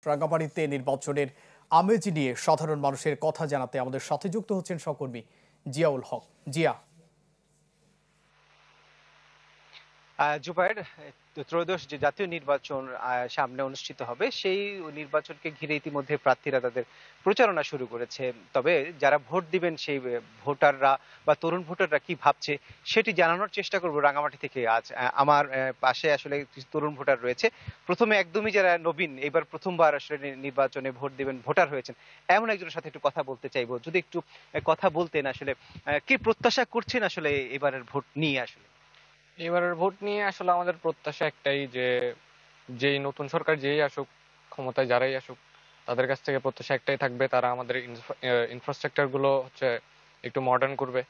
রাঙ্গামাটিতে নির্বাচনের আমেজ নিয়ে সাধারণ মানুষের কথা জানাতে আমাদের সাথে যুক্ত হচ্ছেন সহকর্মী জিয়াউল হক। জিয়া। জুবায়ের, ত্রয়োদশ যে জাতীয় নির্বাচন সামনে অনুষ্ঠিত হবে, সেই নির্বাচনকে ঘিরে ইতিমধ্যে প্রার্থীরা তাদের প্রচারণা শুরু করেছে। তবে যারা ভোট দিবেন সেই ভোটাররা বা তরুণ ভোটাররা কি ভাবছে সেটি জানানোর চেষ্টা করব রাঙামাটি থেকে আজ। আমার পাশে আসলে কিছু তরুণ ভোটার রয়েছে। প্রথমে একদমই যারা নবীন, এবার প্রথমবার আসলে নির্বাচনে ভোট দিবেন, ভোটার হয়েছেন, এমন একজনের সাথে একটু কথা বলতে চাইবো। যদি একটু কথা বলতেন আসলে কি প্রত্যাশা করছেন আসলে এবারের ভোট নিয়ে? আসলে এবারের ভোট নিয়ে আসলে আমাদের প্রত্যাশা একটাই যে যেই নতুন সরকার যেই আসুক, ক্ষমতায় যারাই আসুক, তাদের কাছ থেকে প্রত্যাশা একটাই থাকবে, তারা আমাদের ইনফ্রাস্ট্রাকচার গুলো হচ্ছে একটু মডার্ন করবে,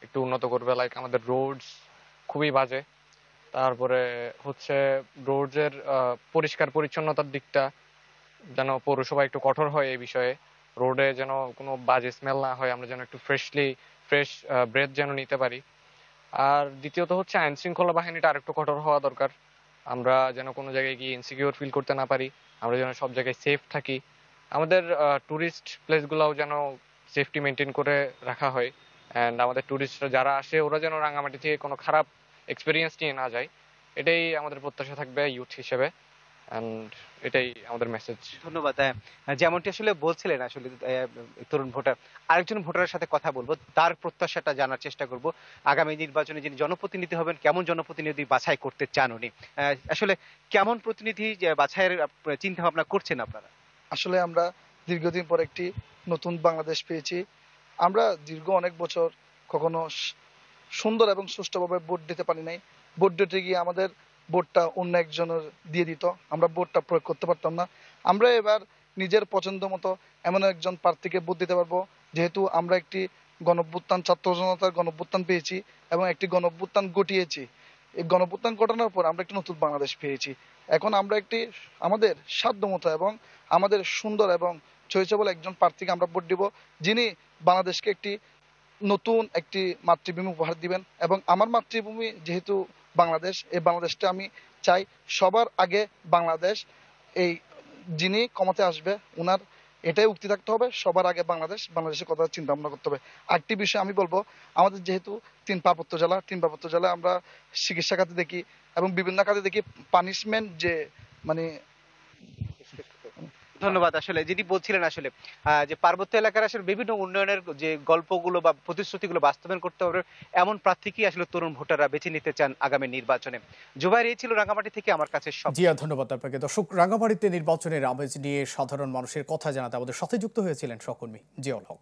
একটু উন্নত করবে। লাইক আমাদের রোডস খুবই বাজে। তারপরে হচ্ছে রোডস এর পরিষ্কার পরিচ্ছন্নতার দিকটা যেন পৌরসভা একটু কঠোর হয় এই বিষয়ে। রোডে যেন কোনো বাজে স্মেল না হয়, আমরা যেন একটু ফ্রেশ ব্রেথ যেন নিতে পারি। আর দ্বিতীয়ত হচ্ছে আইন শৃঙ্খলা বাহিনীটা আরেকটু কঠোর হওয়া দরকার। আমরা যেন কোনো জায়গায় গিয়ে ইনসিকিউর ফিল করতে না পারি, আমরা যেন সব জায়গায় সেফ থাকি। আমাদের টুরিস্ট প্লেসগুলোও যেন সেফটি মেনটেন করে রাখা হয়। অ্যান্ড আমাদের টুরিস্টরা যারা আসে ওরা যেন রাঙামাটি থেকে কোনো খারাপ এক্সপিরিয়েন্স নিয়ে না যায়, এটাই আমাদের প্রত্যাশা থাকবে ইউথ হিসেবে। অ্যান্ড এটাই আমাদের মেসেজ। ধন্যবাদ। যেমনটি আসলে বলছিলেন আসলে তরুণ ভোটার, আরেকজন ভোটারের সাথে কথা বলবো, তার প্রত্যাশাটা জানার চেষ্টা করব। আগামী নির্বাচনে যিনি জনপ্রতিনিধি হবেন, কেমন জনপ্রতিনিধি বাছাই করতে চান উনি? আসলে কেমন প্রতিনিধি বাছাইয়ের চিন্তা ভাবনা করছেন আপনারা? আসলে আমরা দীর্ঘদিন পর একটি নতুন বাংলাদেশ পেয়েছি। আমরা দীর্ঘ অনেক বছর কখনো সুন্দর এবং সুষ্ঠুভাবে ভোট দিতে পারি নাই। ভোট দিতে গিয়ে আমাদের ভোটটা অন্য একজনের দিয়ে দিত, আমরা ভোটটা প্রয়োগ করতে পারতাম না। আমরা এবার নিজের পছন্দ মতো এমন একজন প্রার্থীকে ভোট দিতে পারবো, যেহেতু আমরা একটি গণঅভ্যুত্থান, ছাত্র জনতার গণঅভ্যুত্থান পেয়েছি এবং একটি গণঅভ্যুত্থান ঘটিয়েছি। এই গণঅভ্যুত্থান ঘটানোর পর আমরা একটি নতুন বাংলাদেশ পেয়েছি। এখন আমরা একটি আমাদের সাধ্যমতো এবং আমাদের সুন্দর এবং চয়েসেবল একজন প্রার্থীকে আমরা ভোট দিব, যিনি বাংলাদেশকে একটি নতুন একটি মাতৃভূমি উপহার দিবেন। এবং আমার মাতৃভূমি যেহেতু বাংলাদেশ, এই বাংলাদেশটা আমি চাই সবার আগে বাংলাদেশ। এই যিনি ক্ষমতায় আসবে ওনার এটাই উক্তি থাকতে হবে, সবার আগে বাংলাদেশ, বাংলাদেশের কথা চিন্তা ভাবনা করতে হবে। আরেকটি বিষয় আমি বলবো, আমাদের যেহেতু তিন পার্বত্য জেলা আমরা চিকিৎসা খাতে দেখি এবং বিভিন্ন খাতে দেখি পানিশমেন্ট যে মানে ধন্যবাদ। আসলে যেটি বলছিলেন আসলে যে পার্বত্য এলাকার আসলে বিভিন্ন উন্নয়নের যে গল্পগুলো বা প্রতিশ্রুতিগুলো বাস্তবায়ন করতে হবে, এমন প্রার্থীকেই আসলে তরুণ ভোটাররা বেছে নিতে চান আগামী নির্বাচনে। জুবাইর, এই ছিল রাঙামাটি থেকে আমার কাছে সব। জিয়া, ধন্যবাদ আপনাকে। দর্শক, রাঙ্গামাটিতে নির্বাচনের আমেজ নিয়ে সাধারণ মানুষের কথা জানাতে আমাদের সাথে যুক্ত হয়েছিলেন সহকর্মী জিয়াউল হক।